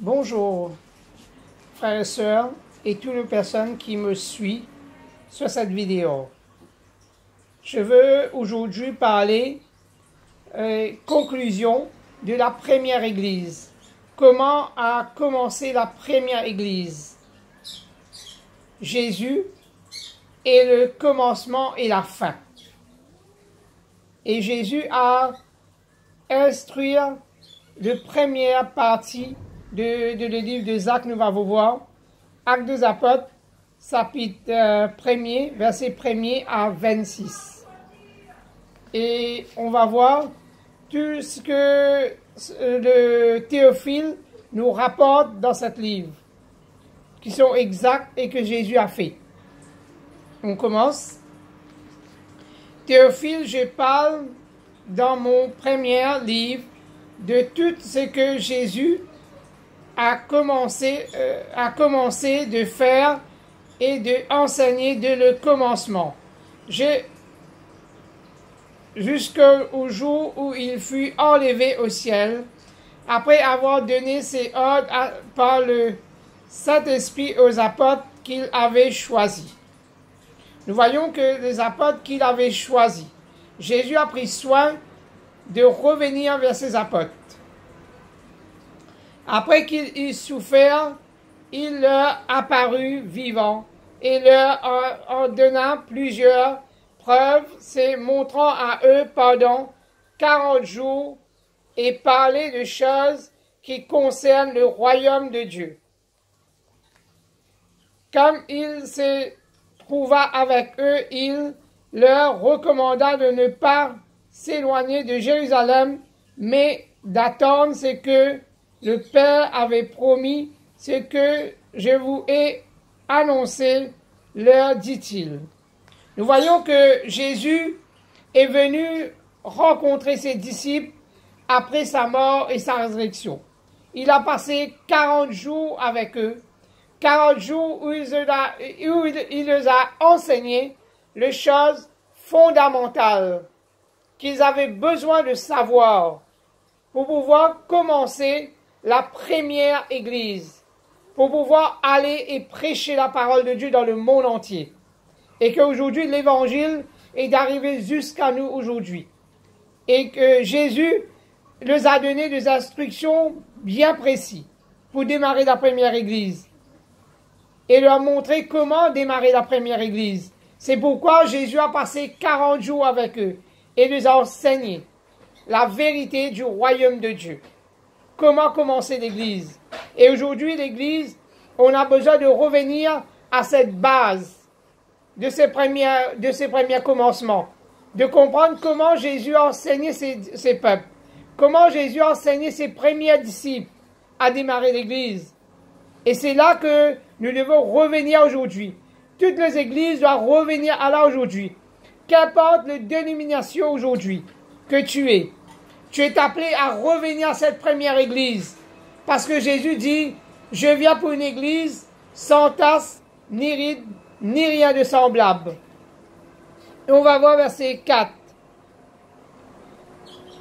Bonjour, frères et sœurs, et toutes les personnes qui me suivent sur cette vidéo. Je veux aujourd'hui parler conclusion de la première église. Comment a commencé la première église? Jésus est le commencement et la fin. Et Jésus a instruit la première partie de le livre de Actes, nous allons voir. Actes des Apôtres, chapitre 1er, verset 1er à 26. Et on va voir tout ce que le Théophile nous rapporte dans ce livre, qui sont exacts et que Jésus a fait. On commence. Théophile, je parle dans mon premier livre de tout ce que Jésus a commencé de faire et d'enseigner de le commencement, jusqu'au jour où il fut enlevé au ciel, après avoir donné ses ordres par le Saint-Esprit aux apôtres qu'il avait choisis. Nous voyons que les apôtres qu'il avait choisis, Jésus a pris soin de revenir vers ses apôtres. Après qu'il eut souffert, il leur apparut vivant et leur en donna plusieurs preuves, se montrant à eux pendant 40 jours et parler de choses qui concernent le royaume de Dieu. Comme il se trouva avec eux, il leur recommanda de ne pas s'éloigner de Jérusalem, mais d'attendre ce que le Père avait promis, ce que je vous ai annoncé, leur dit-il. Nous voyons que Jésus est venu rencontrer ses disciples après sa mort et sa résurrection. Il a passé 40 jours avec eux, 40 jours où il les a enseigné les choses fondamentales qu'ils avaient besoin de savoir pour pouvoir commencer la première église, pour pouvoir aller et prêcher la parole de Dieu dans le monde entier. Et qu'aujourd'hui, l'évangile est arrivé jusqu'à nous aujourd'hui. Et que Jésus nous a donné des instructions bien précises pour démarrer la première église. Et leur montrer comment démarrer la première église. C'est pourquoi Jésus a passé 40 jours avec eux et les a enseigné la vérité du royaume de Dieu. Comment commencer l'église? Et aujourd'hui, l'église, on a besoin de revenir à cette base de ces premiers commencements, de comprendre comment Jésus a enseigné ses peuples, comment Jésus a enseigné ses premiers disciples à démarrer l'église. Et c'est là que nous devons revenir aujourd'hui. Toutes les églises doivent revenir à là aujourd'hui. Qu'importe la dénomination aujourd'hui que tu es appelé à revenir à cette première église. Parce que Jésus dit, je viens pour une église sans tasse, ni ride, ni rien de semblable. Et on va voir verset 4.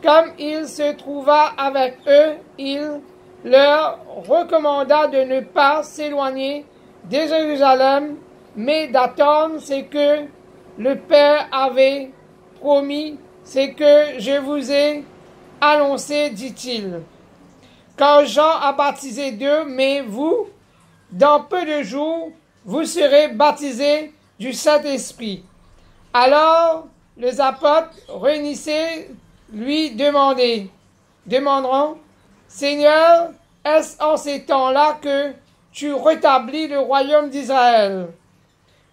Comme il se trouva avec eux, il leur recommanda de ne pas s'éloigner de Jérusalem, mais d'attendre ce que le Père avait promis, ce que je vous ai annoncé, dit-il. Car Jean a baptisé d'eux, mais vous, dans peu de jours, vous serez baptisés du Saint-Esprit. Alors les apôtres réunissaient, lui demanderont, Seigneur, est-ce en ces temps-là que tu rétablis le royaume d'Israël?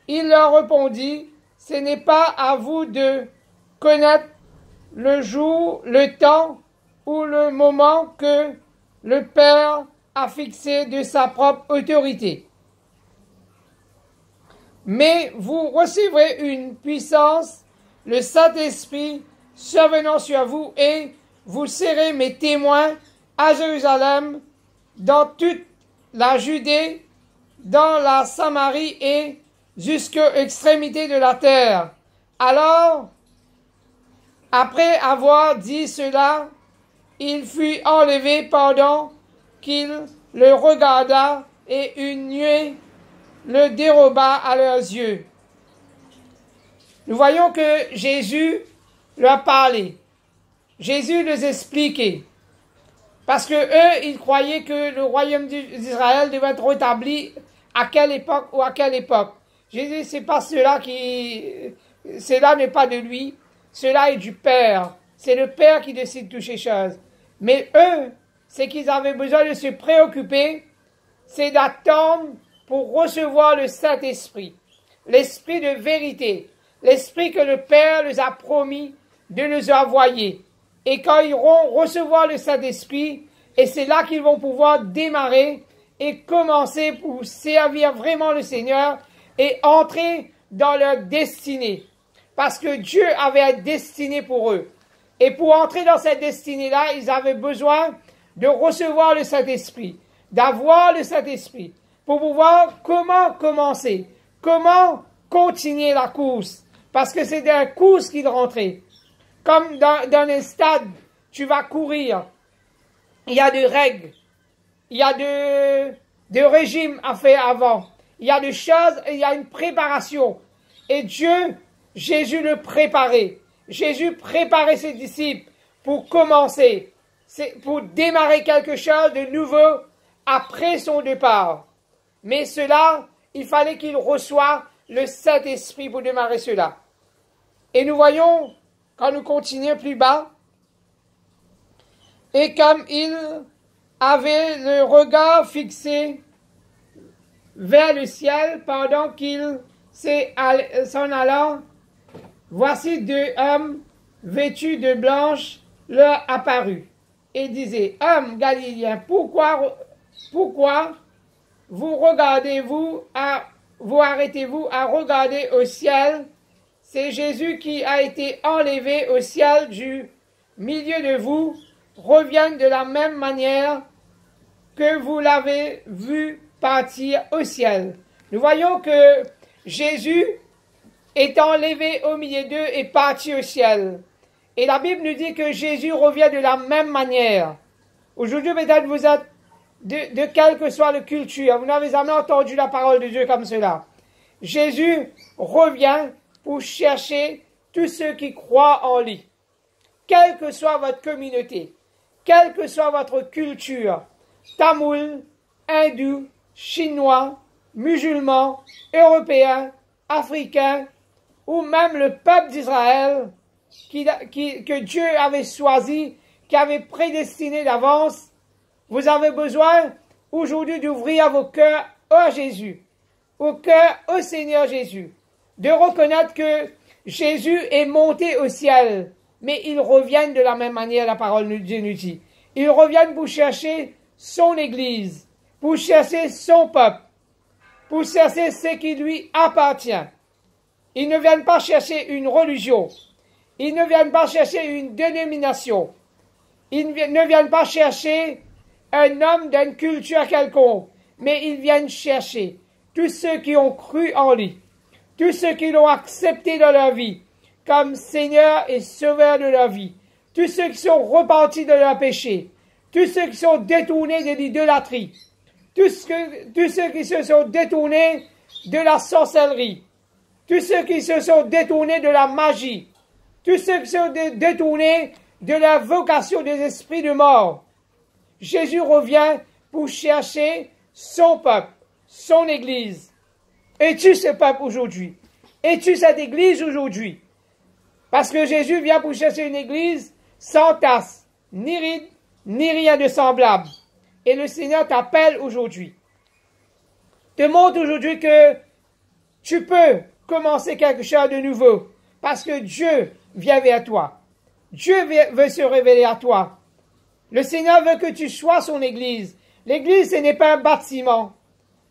Il leur répondit, ce n'est pas à vous de connaître le jour, le temps ou le moment que le Père a fixé de sa propre autorité. Mais vous recevrez une puissance, le Saint-Esprit survenant sur vous, et vous serez mes témoins à Jérusalem, dans toute la Judée, dans la Samarie et jusqu'aux extrémités de la terre. Alors, après avoir dit cela, il fut enlevé pendant qu'il le regarda et une nuée le déroba à leurs yeux. Nous voyons que Jésus leur parlait. Jésus les expliquait. Parce que eux, ils croyaient que le royaume d'Israël devait être rétabli à quelle époque ou à quelle époque. Jésus, c'est pas cela cela n'est pas de lui, cela est du Père. C'est le Père qui décide toutes ces choses. Mais eux, c'est qu'ils avaient besoin de se préoccuper, c'est d'attendre pour recevoir le Saint-Esprit, l'Esprit de vérité, l'Esprit que le Père les a promis de nous envoyer. Et quand ils vont recevoir le Saint-Esprit, et c'est là qu'ils vont pouvoir démarrer et commencer pour servir vraiment le Seigneur et entrer dans leur destinée. Parce que Dieu avait un destiné pour eux. Et pour entrer dans cette destinée-là, ils avaient besoin de recevoir le Saint-Esprit, d'avoir le Saint-Esprit, pour pouvoir comment commencer, comment continuer la course. Parce que c'est dans la course qu'ils rentraient. Comme dans un stade, tu vas courir. Il y a des règles. Il y a de régimes à faire avant. Il y a des choses, il y a une préparation. Et Dieu, Jésus le préparait. Jésus préparait ses disciples pour commencer, pour démarrer quelque chose de nouveau après son départ. Mais cela, il fallait qu'il reçoive le Saint-Esprit pour démarrer cela. Et nous voyons, quand nous continuons plus bas, et comme il avait le regard fixé vers le ciel pendant qu'il s'en allant, voici deux hommes vêtus de blanche leur apparus et disaient: Hommes galiléens, pourquoi vous arrêtez-vous à regarder au ciel? C'est Jésus qui a été enlevé au ciel du milieu de vous, revient de la même manière que vous l'avez vu partir au ciel. Nous voyons que Jésus est enlevé au milieu d'eux et parti au ciel. Et la Bible nous dit que Jésus revient de la même manière. Aujourd'hui, peut-être vous êtes de quelle que soit la culture, vous n'avez jamais entendu la parole de Dieu comme cela. Jésus revient pour chercher tous ceux qui croient en lui. Quelle que soit votre communauté, quelle que soit votre culture, tamoul, hindou, chinois, musulmans, européens, africains, ou même le peuple d'Israël que Dieu avait choisi, qui avait prédestiné d'avance, vous avez besoin aujourd'hui d'ouvrir vos cœurs à Jésus, au cœur au Seigneur Jésus, de reconnaître que Jésus est monté au ciel, mais il revient de la même manière, la parole de Dieu nous dit. Il revient pour chercher son Église, pour chercher son peuple, pour chercher ce qui lui appartient. Ils ne viennent pas chercher une religion. Ils ne viennent pas chercher une dénomination. Ils ne viennent pas chercher un homme d'une culture quelconque. Mais ils viennent chercher tous ceux qui ont cru en lui. Tous ceux qui l'ont accepté dans leur vie comme Seigneur et Sauveur de leur vie. Tous ceux qui sont repentis de leurs péchés. Tous ceux qui sont détournés de l'idolâtrie. Tous ceux qui se sont détournés de la sorcellerie. Tous ceux qui se sont détournés de la magie. Tous ceux qui sont détournés de la vocation des esprits de mort. Jésus revient pour chercher son peuple, son Église. Es-tu ce peuple aujourd'hui? Es-tu cette Église aujourd'hui? Parce que Jésus vient pour chercher une Église sans tasse, ni ride, ni rien de semblable. Et le Seigneur t'appelle aujourd'hui. Te montre aujourd'hui que tu peux commencer quelque chose de nouveau. Parce que Dieu vient vers toi. Dieu veut se révéler à toi. Le Seigneur veut que tu sois son Église. L'Église, ce n'est pas un bâtiment.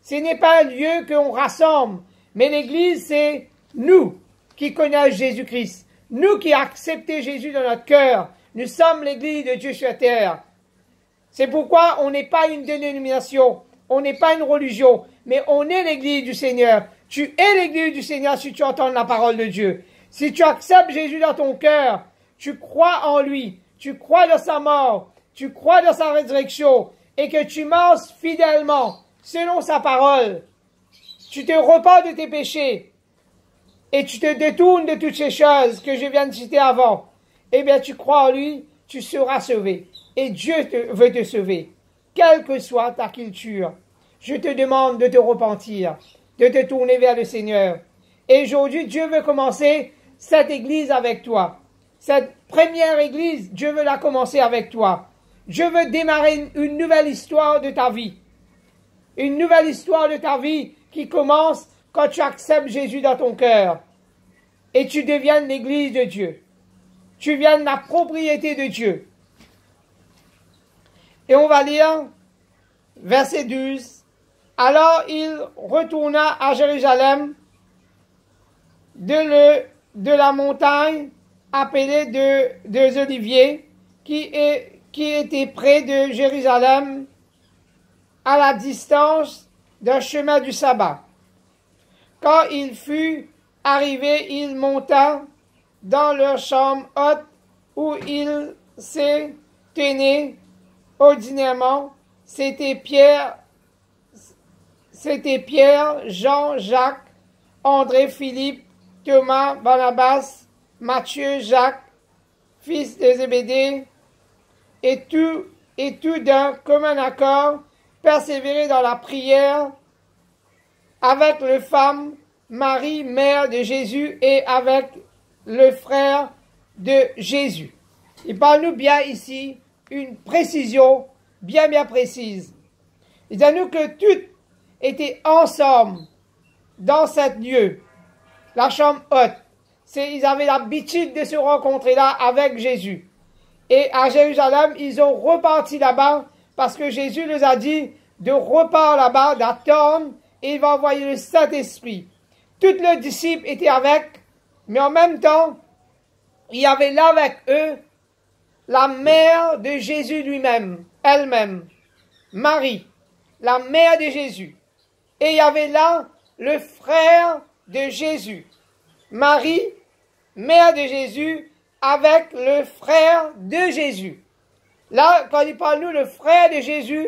Ce n'est pas un lieu qu'on rassemble. Mais l'Église, c'est nous qui connaissons Jésus-Christ. Nous qui acceptons Jésus dans notre cœur. Nous sommes l'Église de Dieu sur terre. C'est pourquoi on n'est pas une dénomination. On n'est pas une religion. Mais on est l'Église du Seigneur. Tu es l'Église du Seigneur si tu entends la parole de Dieu. Si tu acceptes Jésus dans ton cœur, tu crois en lui, tu crois dans sa mort, tu crois dans sa résurrection, et que tu manges fidèlement, selon sa parole, tu te repens de tes péchés et tu te détournes de toutes ces choses que je viens de citer avant, eh bien tu crois en lui, tu seras sauvé. Et Dieu veut te sauver, quelle que soit ta culture. Je te demande de te repentir, de te tourner vers le Seigneur. Et aujourd'hui, Dieu veut commencer cette église avec toi. Cette première église, Dieu veut la commencer avec toi. Dieu veut démarrer une nouvelle histoire de ta vie. Une nouvelle histoire de ta vie qui commence quand tu acceptes Jésus dans ton cœur. Et tu deviennes l'église de Dieu. Tu viennes la propriété de Dieu. Et on va lire verset 12. Alors il retourna à Jérusalem de la montagne appelée des Oliviers, qui était près de Jérusalem, à la distance d'un chemin du sabbat. Quand il fut arrivé, il monta dans leur chambre haute où il se tenait ordinairement. C'était Pierre, Jean, Jacques, André, Philippe, Thomas, Barnabas, Matthieu, Jacques, fils de Zébédée, et tout d'un commun accord persévérer dans la prière avec les femmes, Marie, mère de Jésus, et avec le frère de Jésus. Il parle-nous bien ici une précision bien précise. Il dit-nous que tout était ensemble dans cet lieu, la chambre haute. Ils avaient l'habitude de se rencontrer là avec Jésus. Et à Jérusalem, ils ont reparti là-bas parce que Jésus les a dit de repartir là-bas, d'attendre, et il va envoyer le Saint-Esprit. Tous les disciples étaient avec, mais en même temps, il y avait là avec eux la mère de Jésus lui-même, elle-même, Marie, la mère de Jésus. Et il y avait là le frère de Jésus, Marie, mère de Jésus, avec le frère de Jésus. Là, quand il parle nous le frère de Jésus,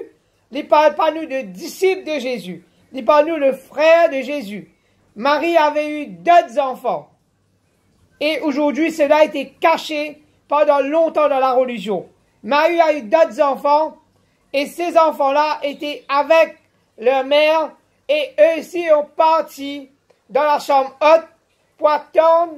il ne parle pas nous de disciples de Jésus. Il parle nous le frère de Jésus. Marie avait eu d'autres enfants. Et aujourd'hui, cela a été caché pendant longtemps dans la religion. Marie a eu d'autres enfants, et ces enfants-là étaient avec leur mère, et eux aussi ont parti dans la chambre haute pour attendre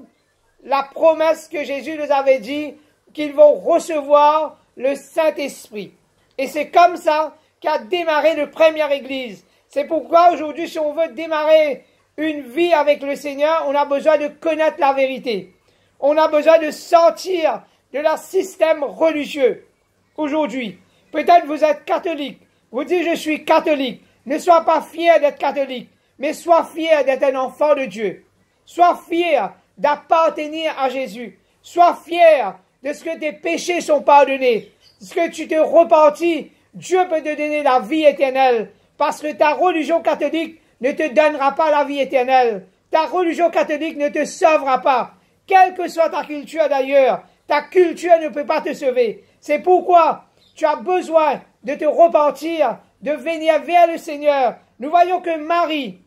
la promesse que Jésus nous avait dit, qu'ils vont recevoir le Saint-Esprit. Et c'est comme ça qu'a démarré la première église. C'est pourquoi aujourd'hui, si on veut démarrer une vie avec le Seigneur, on a besoin de connaître la vérité. On a besoin de sortir de leur système religieux. Aujourd'hui, peut-être vous êtes catholique. Vous dites, je suis catholique. Ne sois pas fier d'être catholique, mais sois fier d'être un enfant de Dieu. Sois fier d'appartenir à Jésus. Sois fier de ce que tes péchés sont pardonnés. Ce que tu te repentis, Dieu peut te donner la vie éternelle. Parce que ta religion catholique ne te donnera pas la vie éternelle. Ta religion catholique ne te sauvera pas. Quelle que soit ta culture d'ailleurs, ta culture ne peut pas te sauver. C'est pourquoi tu as besoin de te repentir, de venir vers le Seigneur. Nous voyons que Marie,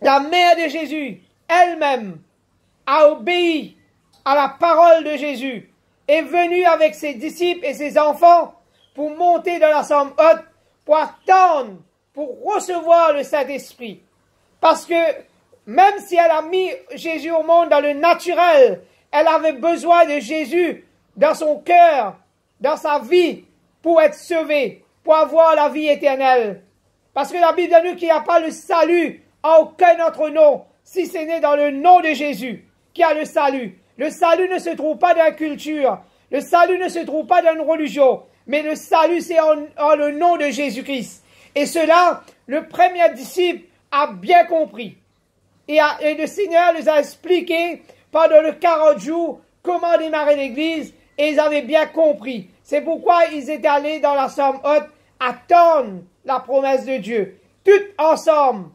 la mère de Jésus, elle-même, a obéi à la parole de Jésus, est venue avec ses disciples et ses enfants pour monter dans la chambre haute, pour attendre, pour recevoir le Saint-Esprit. Parce que même si elle a mis Jésus au monde dans le naturel, elle avait besoin de Jésus dans son cœur, dans sa vie, pour être sauvée, pour avoir la vie éternelle. Parce que la Bible dit qu'il n'y a pas le salut en aucun autre nom, si ce n'est dans le nom de Jésus qu'il y a le salut. Le salut ne se trouve pas dans la culture, le salut ne se trouve pas dans une religion, mais le salut c'est en le nom de Jésus-Christ. Et cela, le premier disciple a bien compris. Et le Seigneur les a expliqué pendant les 40 jours comment démarrer l'église, et ils avaient bien compris. C'est pourquoi ils étaient allés dans la chambre haute attendre la promesse de Dieu. Tous ensemble,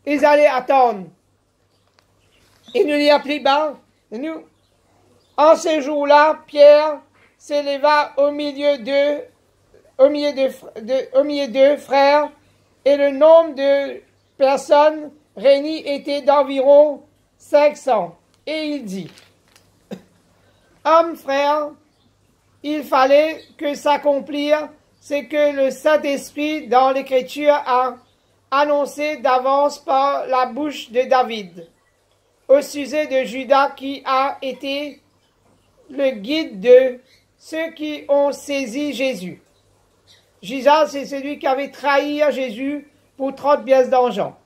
ils allaient attendre. Et nous y appelons bas. En ce jour-là, Pierre s'éleva au milieu d'eux au milieu d'eux, frères, et le nombre de personnes réunies était d'environ 500. Et il dit, hommes, frères, il fallait que s'accomplisse ce que le Saint-Esprit dans l'Écriture a annoncé d'avance par la bouche de David, au sujet de Judas qui a été le guide de ceux qui ont saisi Jésus. Judas, c'est celui qui avait trahi Jésus pour 30 pièces d'argent.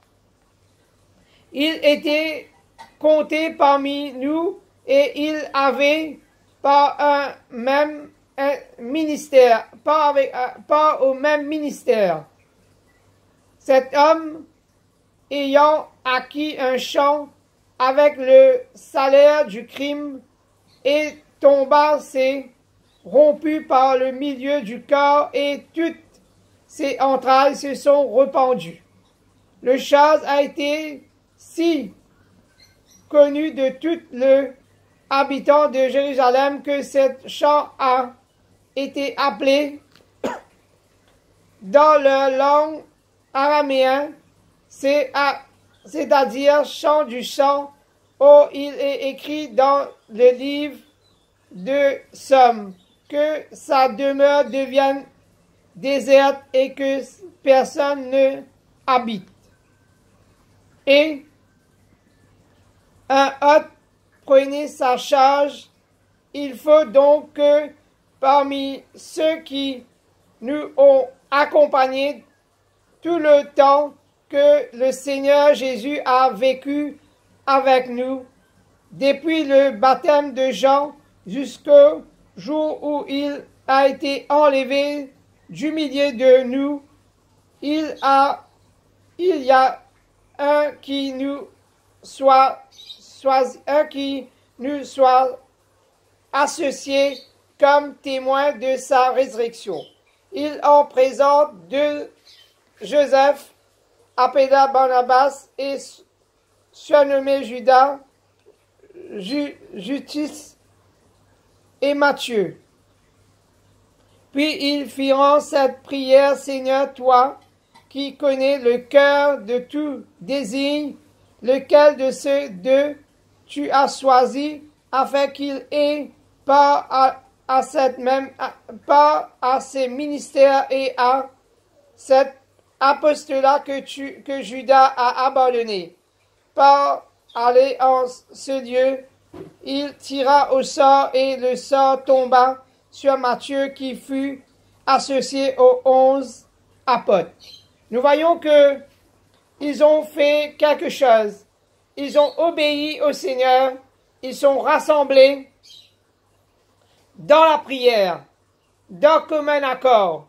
Il était compté parmi nous et il avait pas au même ministère. Cet homme, ayant acquis un champ avec le salaire du crime, et tomba, s'est rompu par le milieu du corps et toutes ses entrailles se sont rependues. Le chose a été si connu de tous les habitants de Jérusalem que cet champ a été appelé dans leur langue araméenne, c'est-à-dire champ du champ, où il est écrit dans le livre de Somme que sa demeure devienne déserte et que personne ne habite. Et un hôte prenait sa charge. Il faut donc que parmi ceux qui nous ont accompagnés tout le temps que le Seigneur Jésus a vécu avec nous, depuis le baptême de Jean jusqu'au jour où il a été enlevé du milieu de nous, il y a un qui nous soit associé comme témoin de sa résurrection. Il en présente deux Joseph, appelé Barnabas, et surnommé Judas, Justice et Matthieu. Puis ils firent cette prière: Seigneur, toi qui connais le cœur de tout désir, lequel de ces deux tu as choisi, afin qu'il ait part à ces ministères et à cet apostolat que Judas a abandonné. Par aller en ce lieu, il tira au sort et le sort tomba sur Matthieu qui fut associé aux 11 apôtres. Nous voyons que ils ont fait quelque chose. Ils ont obéi au Seigneur. Ils sont rassemblés dans la prière, dans commun accord.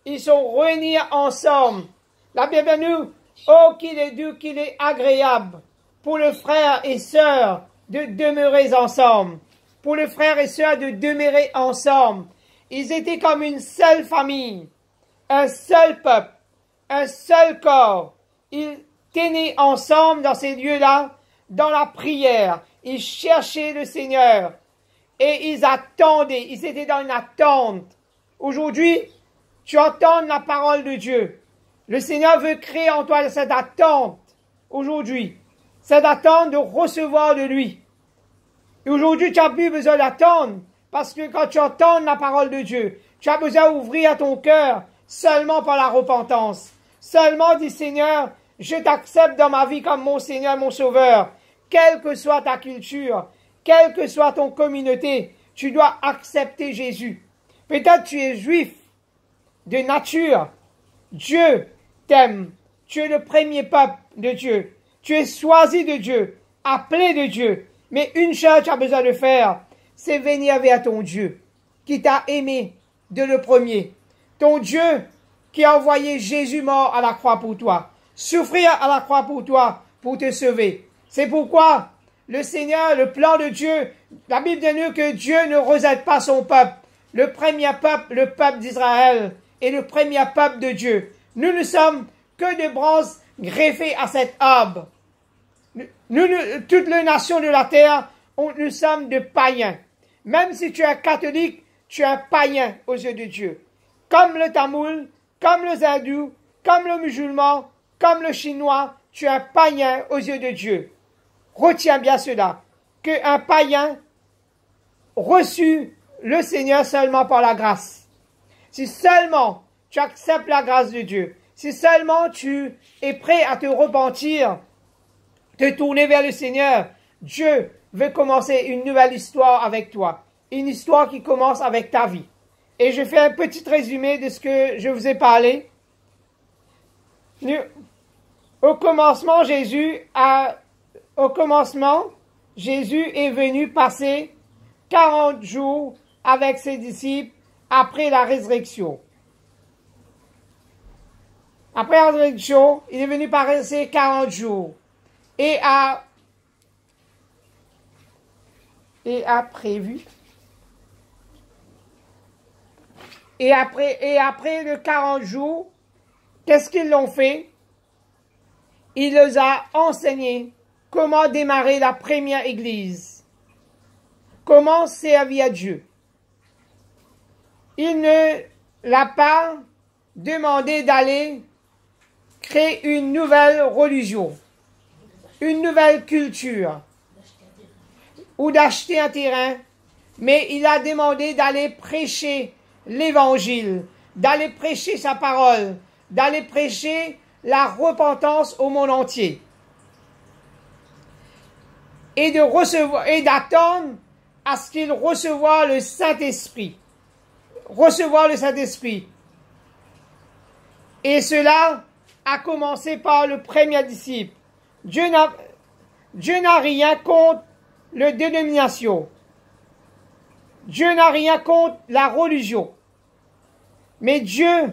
Ils sont réunis ensemble. La Bible nous, oh qu'il est doux, qu'il est agréable pour le frère et sœur de demeurer ensemble. Pour les frères et sœurs de demeurer ensemble. Ils étaient comme une seule famille, un seul peuple, un seul corps. Ils tenaient ensemble dans ces lieux-là, dans la prière. Ils cherchaient le Seigneur et ils attendaient. Ils étaient dans une attente. Aujourd'hui, tu entends la parole de Dieu. Le Seigneur veut créer en toi cette attente aujourd'hui. Cette attente de recevoir de lui. Et aujourd'hui, tu n'as plus besoin d'attendre. Parce que quand tu entends la parole de Dieu, tu as besoin d'ouvrir ton cœur seulement par la repentance. Seulement dis Seigneur, je t'accepte dans ma vie comme mon Seigneur, mon Sauveur. Quelle que soit ta culture, quelle que soit ton communauté, tu dois accepter Jésus. Peut-être tu es juif de nature. Dieu t'aime. Tu es le premier peuple de Dieu. Tu es choisi de Dieu, appelé de Dieu. Mais une chose tu as besoin de faire, c'est venir vers ton Dieu, qui t'a aimé de le premier. Ton Dieu qui a envoyé Jésus mort à la croix pour toi, souffrir à la croix pour toi, pour te sauver. C'est pourquoi le Seigneur, le plan de Dieu, la Bible dit que Dieu ne rejette pas son peuple. Le premier peuple, le peuple d'Israël, est le premier peuple de Dieu. Nous ne sommes que des branches greffées à cet arbre. Toutes les nations de la terre, nous sommes des païens. Même si tu es catholique, tu es un païen aux yeux de Dieu. comme le tamoul, comme le hindou, comme le musulman, comme le chinois, tu es un païen aux yeux de Dieu. Retiens bien cela, qu'un païen reçut le Seigneur seulement par la grâce. Si seulement tu acceptes la grâce de Dieu, si seulement tu es prêt à te repentir, te tourner vers le Seigneur, Dieu veut commencer une nouvelle histoire avec toi. Une histoire qui commence avec ta vie. Et je fais un petit résumé de ce que je vous ai parlé. Au commencement, Jésus est venu passer 40 jours avec ses disciples après la résurrection. Après la résurrection, il est venu passer 40 jours et a prévu. Et après les 40 jours, qu'est-ce qu'ils l'ont fait? Il les a enseignés comment démarrer la première église. Comment servir à Dieu. Il ne l'a pas demandé d'aller créer une nouvelle religion, une nouvelle culture, ou d'acheter un terrain, mais il a demandé d'aller prêcher l'évangile, d'aller prêcher sa parole, d'aller prêcher la repentance au monde entier. Et de recevoir, et d'attendre à ce qu'il reçoive le Saint-Esprit. Recevoir le Saint-Esprit. Et cela a commencé par le premier disciple. Dieu n'a rien contre la dénomination. Dieu n'a rien contre la religion. Mais Dieu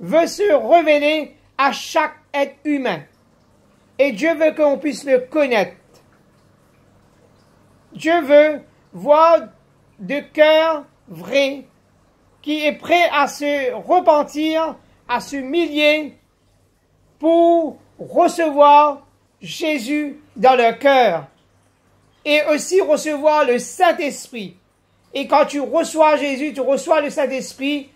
veut se révéler à chaque être humain. Et Dieu veut qu'on puisse le connaître. Dieu veut voir de cœur vrai qui est prêt à se repentir, à se humilier pour recevoir Jésus dans leur cœur. Et aussi recevoir le Saint-Esprit. Et quand tu reçois Jésus, tu reçois le Saint-Esprit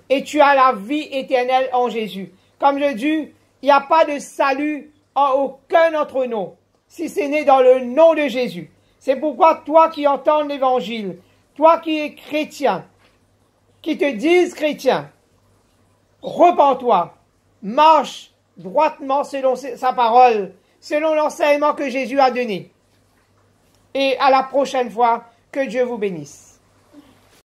et tu as la vie éternelle en Jésus. Comme je dis, il n'y a pas de salut en aucun autre nom, si ce n'est dans le nom de Jésus. C'est pourquoi toi qui entends l'évangile, toi qui es chrétien, qui te dises chrétien, repens-toi, marche droitement selon sa parole, selon l'enseignement que Jésus a donné. Et à la prochaine fois, que Dieu vous bénisse.